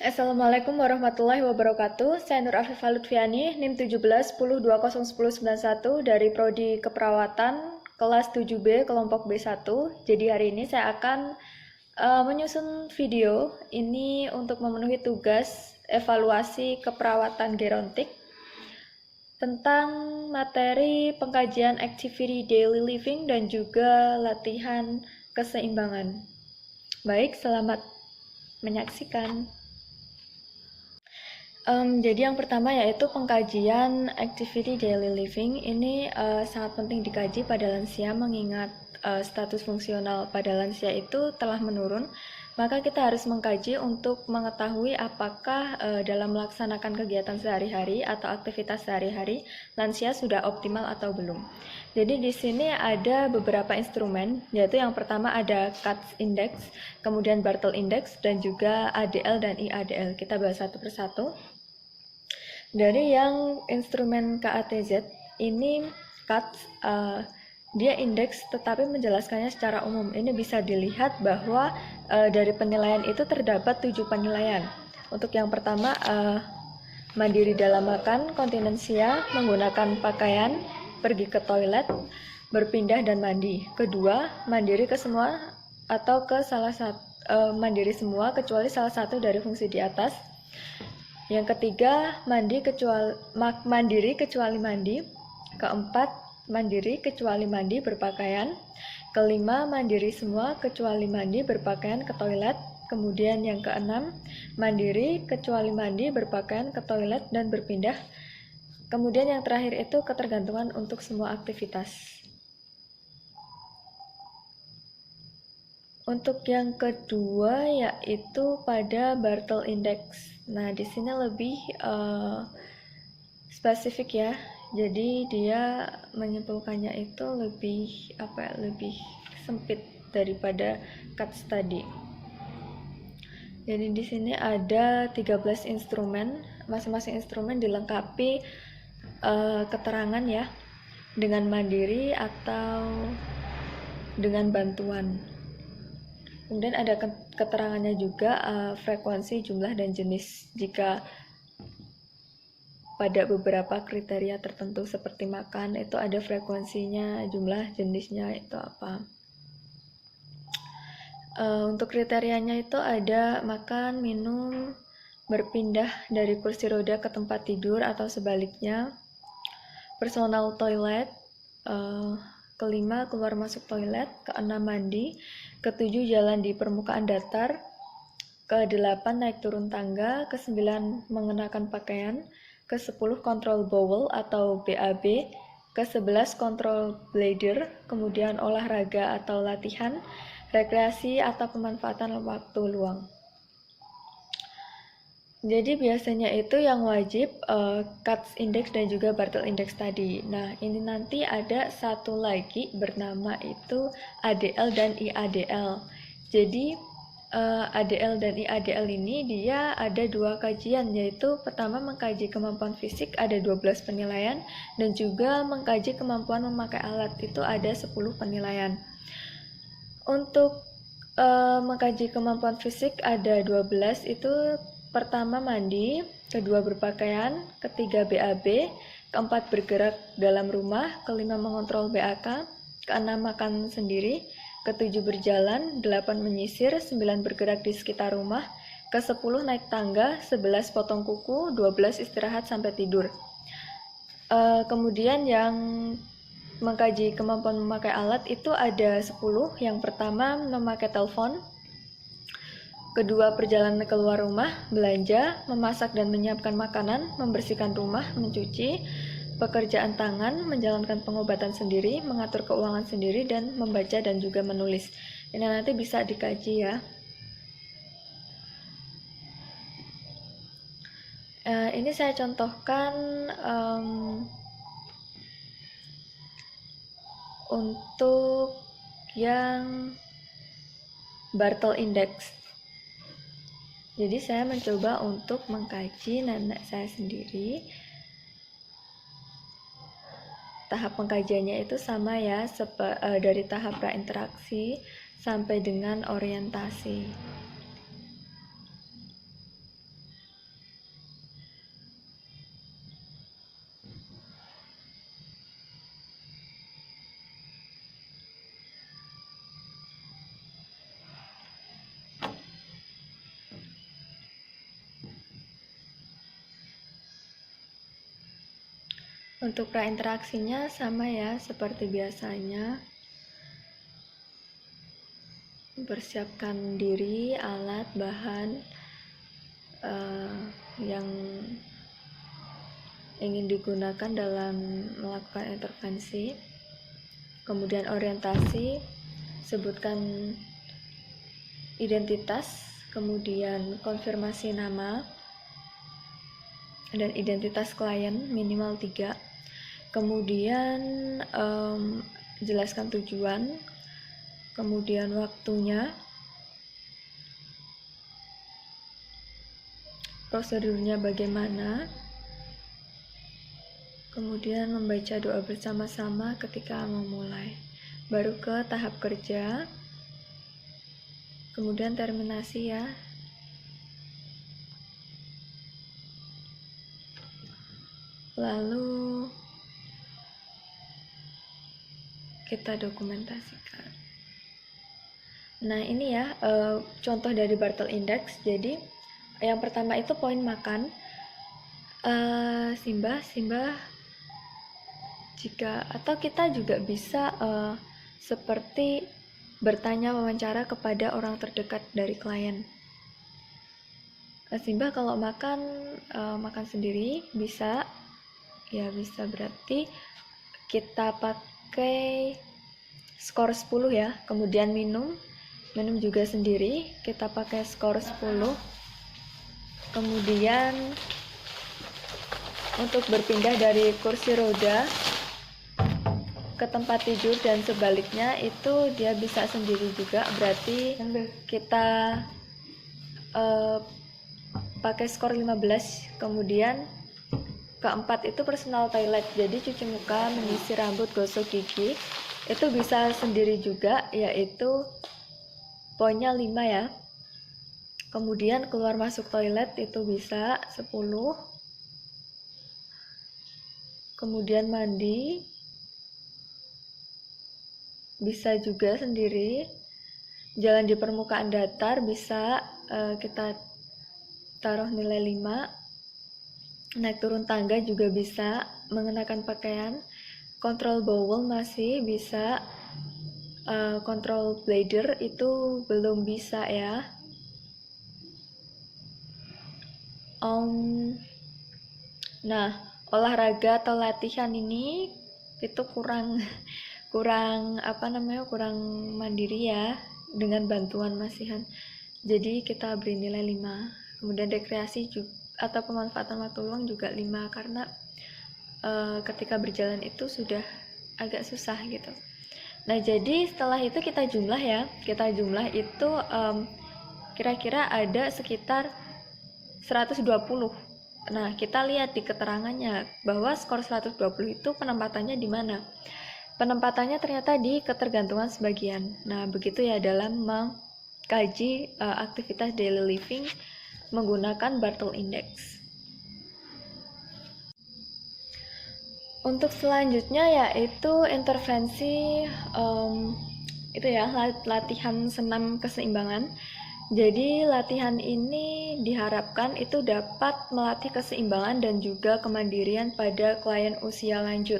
Assalamualaikum warahmatullahi wabarakatuh. Saya Nur Afifah Lutfiani, NIM 17 10 20 191 dari Prodi Keperawatan kelas 7B kelompok B1. Jadi hari ini saya akan menyusun video ini untuk memenuhi tugas evaluasi keperawatan gerontik tentang materi pengkajian activity daily living dan juga latihan keseimbangan. Baik, selamat menyaksikan. Jadi yang pertama yaitu pengkajian activity daily living. Ini sangat penting dikaji pada lansia mengingat status fungsional pada lansia itu telah menurun. Maka kita harus mengkaji untuk mengetahui apakah dalam melaksanakan kegiatan sehari-hari atau aktivitas sehari-hari lansia sudah optimal atau belum. Jadi di sini ada beberapa instrumen, yaitu yang pertama ada CATS Index, kemudian Bartle Index, dan juga ADL dan IADL. Kita bahas satu persatu. Dari yang instrumen KATZ, ini CATS, dia indeks tetapi menjelaskannya secara umum. Ini bisa dilihat bahwa dari penilaian itu terdapat 7 penilaian. Untuk yang pertama, mandiri dalam makan, kontinensia, menggunakan pakaian, pergi ke toilet, berpindah dan mandi. Kedua, mandiri ke semua atau ke salah satu, mandiri semua kecuali salah satu dari fungsi di atas. Yang ketiga, mandiri kecuali mandi. Keempat, mandiri kecuali mandi berpakaian. Kelima, mandiri semua kecuali mandi berpakaian ke toilet. Kemudian yang keenam, mandiri kecuali mandi berpakaian ke toilet dan berpindah. Kemudian yang terakhir itu ketergantungan untuk semua aktivitas. Untuk yang kedua yaitu pada Bartle Index. Nah, di sini lebih spesifik ya. Jadi dia menyimpulkannya itu lebih sempit daripada CATS tadi. Jadi di sini ada 13 instrumen, masing-masing instrumen dilengkapi keterangan ya, dengan mandiri atau dengan bantuan. Kemudian ada keterangannya juga frekuensi, jumlah, dan jenis jika pada beberapa kriteria tertentu seperti makan itu ada frekuensinya, jumlah, jenisnya itu apa. Untuk kriterianya itu ada makan, minum, berpindah dari kursi roda ke tempat tidur atau sebaliknya, personal toilet, kelima keluar masuk toilet, keenam mandi, ketujuh jalan di permukaan datar, kedelapan naik turun tangga, kesembilan mengenakan pakaian, ke-10 kontrol bowel atau BAB, ke-11 kontrol bladder, kemudian olahraga atau latihan, rekreasi atau pemanfaatan waktu luang. Jadi biasanya itu yang wajib CATS Index dan juga Bartle Index tadi. Nah, ini nanti ada satu lagi bernama itu ADL dan IADL. Jadi ADL dan IADL ini dia ada dua kajian, yaitu pertama mengkaji kemampuan fisik ada 12 penilaian dan juga mengkaji kemampuan memakai alat itu ada 10 penilaian. Untuk mengkaji kemampuan fisik ada 12, itu pertama mandi, kedua berpakaian, ketiga BAB, keempat bergerak dalam rumah, kelima mengontrol BAK, keenam makan sendiri, ke-7 berjalan, 8 menyisir, 9 bergerak di sekitar rumah, ke-10 naik tangga, 11 potong kuku, 12 istirahat sampai tidur. Kemudian yang mengkaji kemampuan memakai alat itu ada 10. Yang pertama memakai telepon, kedua perjalanan keluar rumah, belanja, memasak dan menyiapkan makanan, membersihkan rumah, mencuci, pekerjaan tangan, menjalankan pengobatan sendiri, mengatur keuangan sendiri, dan membaca dan juga menulis. Ini nanti bisa dikaji ya. Ini saya contohkan untuk yang Bartle Index. Jadi saya mencoba untuk mengkaji nenek saya sendiri. Tahap pengkajiannya itu sama ya, dari tahap prainteraksi sampai dengan orientasi. Untuk prainteraksinya sama ya, seperti biasanya. Mempersiapkan diri, alat, bahan yang ingin digunakan dalam melakukan intervensi. Kemudian orientasi, sebutkan identitas, kemudian konfirmasi nama dan identitas klien minimal 3. Kemudian jelaskan tujuan, kemudian waktunya, prosedurnya bagaimana, kemudian membaca doa bersama-sama ketika memulai. Baru ke tahap kerja, kemudian terminasi ya. Lalu kita dokumentasikan. Nah ini ya contoh dari Bartle Index. Jadi yang pertama itu poin makan. Simbah jika, atau kita juga bisa seperti bertanya wawancara kepada orang terdekat dari klien. Simbah kalau makan sendiri bisa ya, bisa berarti kita pakai skor 10 ya. Kemudian minum juga sendiri kita pakai skor 10. Kemudian untuk berpindah dari kursi roda ke tempat tidur dan sebaliknya itu dia bisa sendiri juga, berarti kita pakai skor 15. Kemudian keempat itu personal toilet, jadi cuci muka, menyisir rambut, gosok gigi itu bisa sendiri juga, yaitu poinnya 5 ya. Kemudian keluar masuk toilet itu bisa 10. Kemudian mandi bisa juga sendiri. Jalan di permukaan datar bisa kita taruh nilai 5. Naik turun tangga juga bisa. Mengenakan pakaian. Kontrol bowel masih bisa. Kontrol bladder itu belum bisa ya. Nah, olahraga atau latihan ini itu kurang mandiri ya, dengan bantuan masihan. Jadi kita beri nilai 5. Kemudian rekreasi juga, atau pemanfaatan waktu luang juga 5, karena ketika berjalan itu sudah agak susah gitu. Nah, jadi setelah itu kita jumlah ya. Kita jumlah itu kira-kira ada sekitar 120. Nah, kita lihat di keterangannya bahwa skor 120 itu penempatannya di mana. Penempatannya ternyata di ketergantungan sebagian. Nah, begitu ya dalam mengkaji aktivitas daily living menggunakan Bartle Index. Untuk selanjutnya yaitu intervensi itu ya, latihan senam keseimbangan. Jadi latihan ini diharapkan itu dapat melatih keseimbangan dan juga kemandirian pada klien usia lanjut.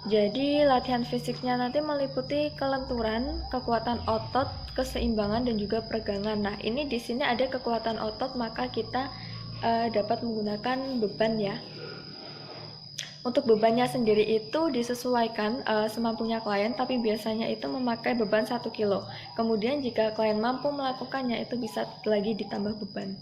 Jadi latihan fisiknya nanti meliputi kelenturan, kekuatan otot, keseimbangan dan juga peregangan. Nah, ini di sini ada kekuatan otot, maka kita dapat menggunakan beban ya. Untuk bebannya sendiri itu disesuaikan semampunya klien, tapi biasanya itu memakai beban 1 kilo. Kemudian jika klien mampu melakukannya itu bisa lagi ditambah beban.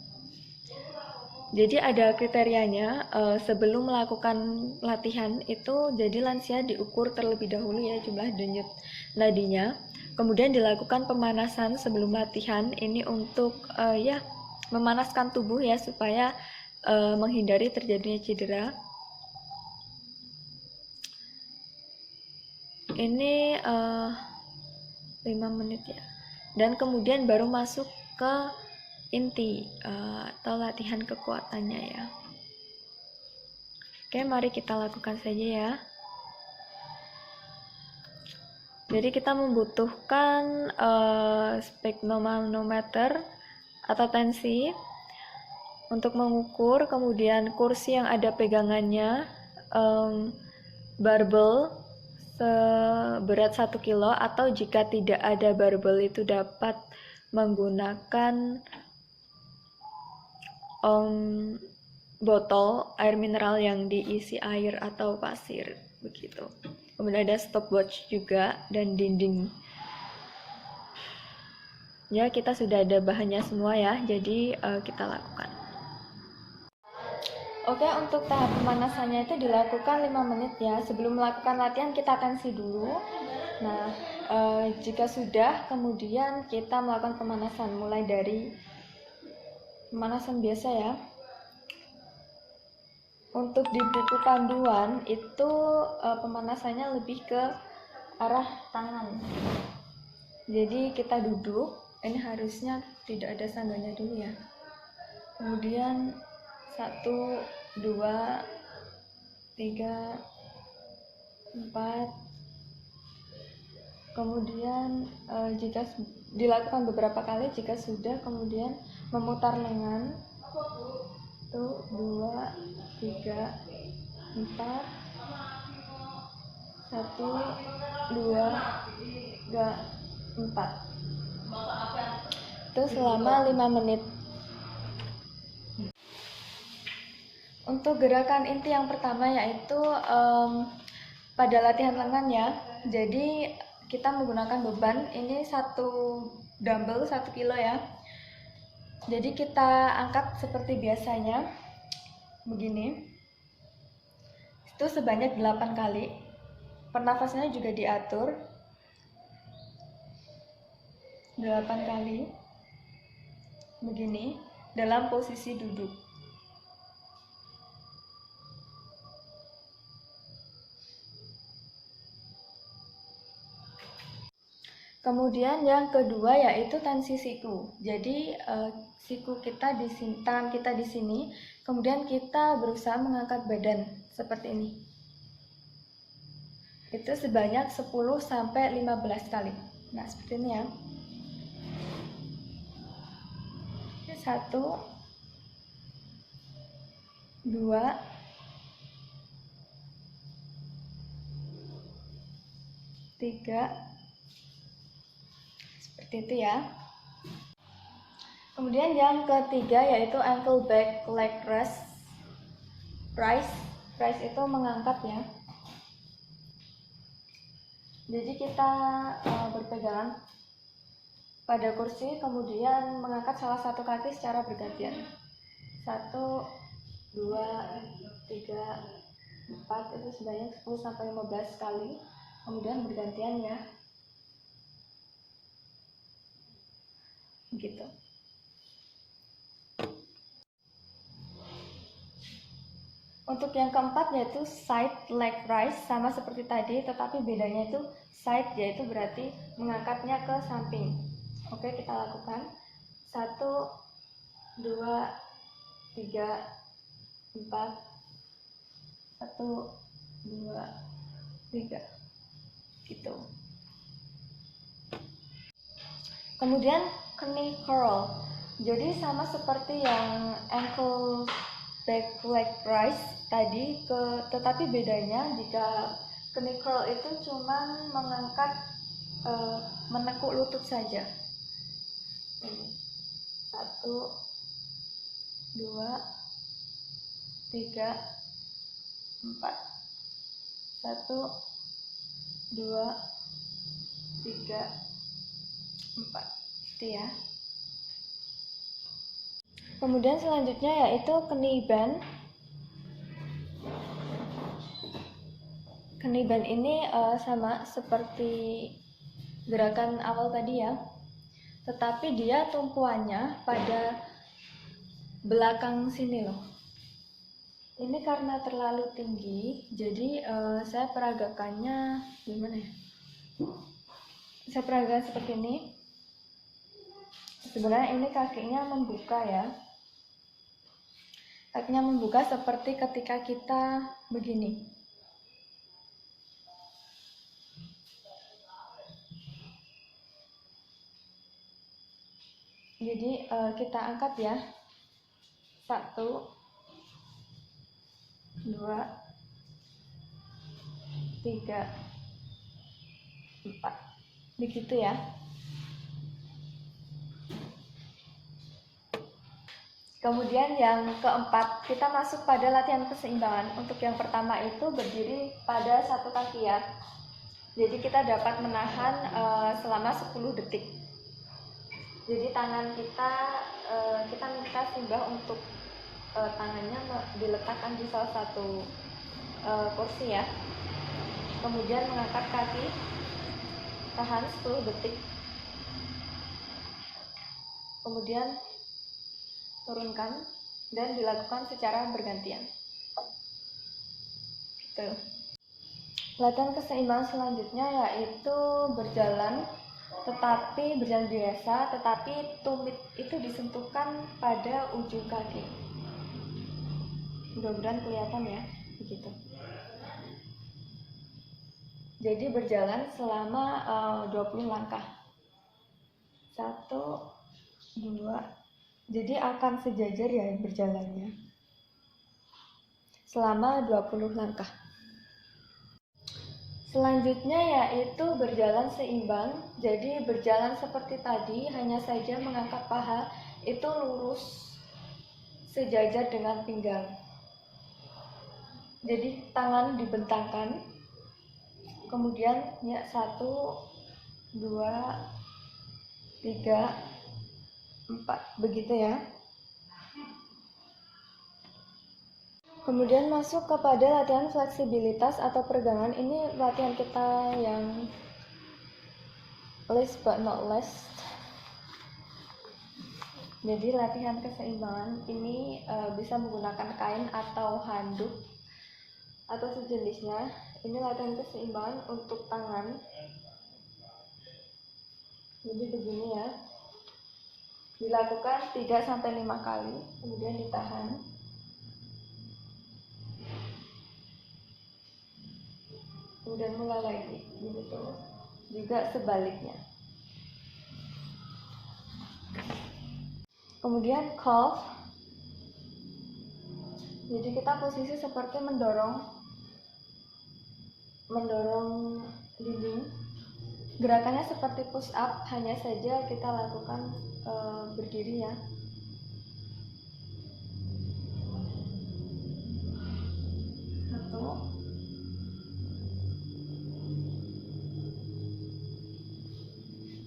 Jadi ada kriterianya, sebelum melakukan latihan itu jadi lansia diukur terlebih dahulu ya jumlah denyut nadinya. Kemudian dilakukan pemanasan sebelum latihan, ini untuk memanaskan tubuh ya, supaya menghindari terjadinya cedera. Ini 5 menit ya. Dan kemudian baru masuk ke inti atau latihan kekuatannya ya. Oke, mari kita lakukan saja ya. Jadi kita membutuhkan sphygmomanometer atau tensi untuk mengukur, kemudian kursi yang ada pegangannya, barbel seberat 1 kilo, atau jika tidak ada barbel itu dapat menggunakan botol air mineral yang diisi air atau pasir begitu. Kemudian ada stopwatch juga dan dinding. Ya, kita sudah ada bahannya semua ya, jadi kita lakukan. Oke, untuk tahap pemanasannya itu dilakukan 5 menit ya. Sebelum melakukan latihan kita tensi dulu. Nah, jika sudah, kemudian kita melakukan pemanasan mulai dari pemanasan biasa ya. Untuk di buku panduan itu pemanasannya lebih ke arah tangan. Jadi kita duduk, ini harusnya tidak ada sangganya dulu ya. Kemudian 1, 2, 3, 4. Kemudian jika dilakukan beberapa kali, jika sudah, kemudian memutar lengan. 1, 2, 3, 4. 1, 2, 3, 4. Itu selama 5 menit. Untuk gerakan inti yang pertama yaitu pada latihan lengan ya. Jadi kita menggunakan beban, ini 1 dumbbell 1 kilo ya. Jadi kita angkat seperti biasanya, begini. Itu sebanyak 8 kali. Pernafasannya juga diatur 8 kali, begini, dalam posisi duduk. Kemudian yang kedua yaitu tensi siku. Jadi siku kita di sini, tangan kita di sini, kemudian kita berusaha mengangkat badan seperti ini. Itu sebanyak 10 sampai 15 kali. Nah, seperti ini ya. 1, 2, 3. Seperti itu ya. Kemudian yang ketiga yaitu ankle back leg raise. Raise itu mengangkat ya. Jadi kita berpegangan pada kursi, kemudian mengangkat salah satu kaki secara bergantian. 1, 2, 3, 4, itu sebanyak 10 sampai 15 kali. Kemudian bergantian ya. Gitu. Untuk yang keempat yaitu side leg raise, sama seperti tadi, tetapi bedanya itu side yaitu berarti mengangkatnya ke samping. Oke, kita lakukan. 1, 2, 3, 4. 1, 2, 3. Gitu. Kemudian knee curl. Jadi sama seperti yang ankle back leg raise tadi, tetapi bedanya jika knee curl itu cuma mengangkat menekuk lutut saja. 1, 2, 3, 4. 1, 2, 3, 4. Gitu ya. Kemudian selanjutnya yaitu knee bend. Knee bend ini sama seperti gerakan awal tadi ya, tetapi dia tumpuannya pada belakang sini loh. Ini karena terlalu tinggi, jadi saya peragakannya gimana ya? Saya peragakan seperti ini. Sebenarnya ini kakinya membuka ya. Kakinya membuka seperti ketika kita begini. Jadi kita angkat ya. 1, 2, 3, 4. Begitu ya. Kemudian yang keempat, kita masuk pada latihan keseimbangan. Untuk yang pertama itu berdiri pada satu kaki ya. Jadi kita dapat menahan selama 10 detik. Jadi tangan kita minta Simbah untuk tangannya diletakkan di salah satu kursi ya. Kemudian mengangkat kaki, tahan 10 detik. Kemudian turunkan dan dilakukan secara bergantian. Gitu. Latihan keseimbangan selanjutnya yaitu berjalan biasa, tetapi tumit itu disentuhkan pada ujung kaki. Mudah-mudahan kelihatan ya, begitu. Jadi berjalan selama 20 langkah. 1, 2. Jadi akan sejajar ya berjalannya. Selama 20 langkah. Selanjutnya yaitu berjalan seimbang. Jadi berjalan seperti tadi, hanya saja mengangkat paha itu lurus sejajar dengan pinggang. Jadi tangan dibentangkan. Kemudian ya 1, 2, 3, 4, begitu ya. Kemudian masuk kepada latihan fleksibilitas atau peregangan. Ini latihan kita yang least but not least. Jadi latihan keseimbangan ini bisa menggunakan kain atau handuk atau sejenisnya. Ini latihan keseimbangan untuk tangan. Jadi begini ya. Dilakukan 3-5 kali, kemudian ditahan. Kemudian mulai lagi, gitu. Juga sebaliknya. Kemudian calf. Jadi kita posisi seperti mendorong dinding. Gerakannya seperti push up, hanya saja kita lakukan berdiri ya. Satu.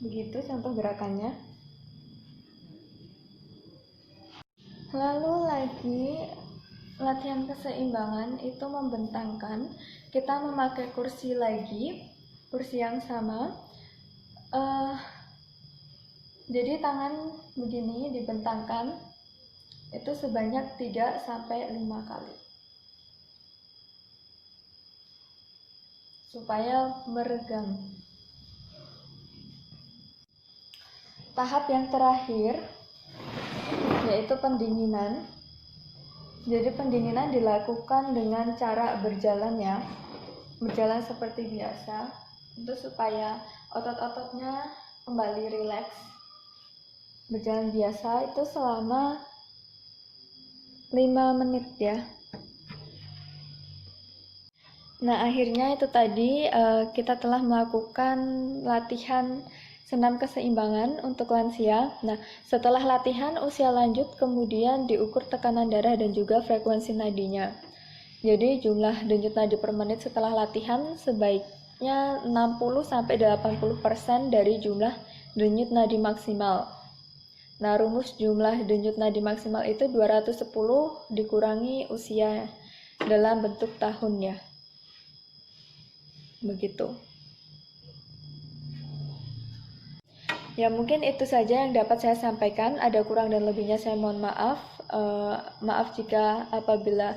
Begitu contoh gerakannya. Lalu lagi latihan keseimbangan itu membentangkan. Kita memakai kursi lagi, kursi yang sama. Jadi tangan begini dibentangkan itu sebanyak 3-5 kali supaya meregang. Tahap yang terakhir yaitu pendinginan. Jadi pendinginan dilakukan dengan cara berjalan ya, berjalan seperti biasa, itu supaya otot-ototnya kembali rileks. Berjalan biasa itu selama 5 menit ya. Nah akhirnya itu tadi kita telah melakukan latihan senam keseimbangan untuk lansia. Nah, setelah latihan usia lanjut kemudian diukur tekanan darah dan juga frekuensi nadinya. Jadi jumlah denyut nadi per menit setelah latihan sebaiknya 60-80% dari jumlah denyut nadi maksimal. Nah, rumus jumlah denyut nadi maksimal itu 210 dikurangi usia dalam bentuk tahun ya. Begitu. Ya mungkin itu saja yang dapat saya sampaikan. Ada kurang dan lebihnya saya mohon maaf. Maaf jika apabila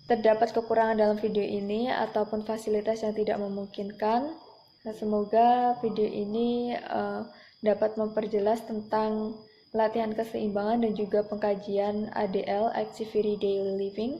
terdapat kekurangan dalam video ini ataupun fasilitas yang tidak memungkinkan. Nah, semoga video ini dapat memperjelas tentang latihan keseimbangan dan juga pengkajian ADL, Activity Daily Living.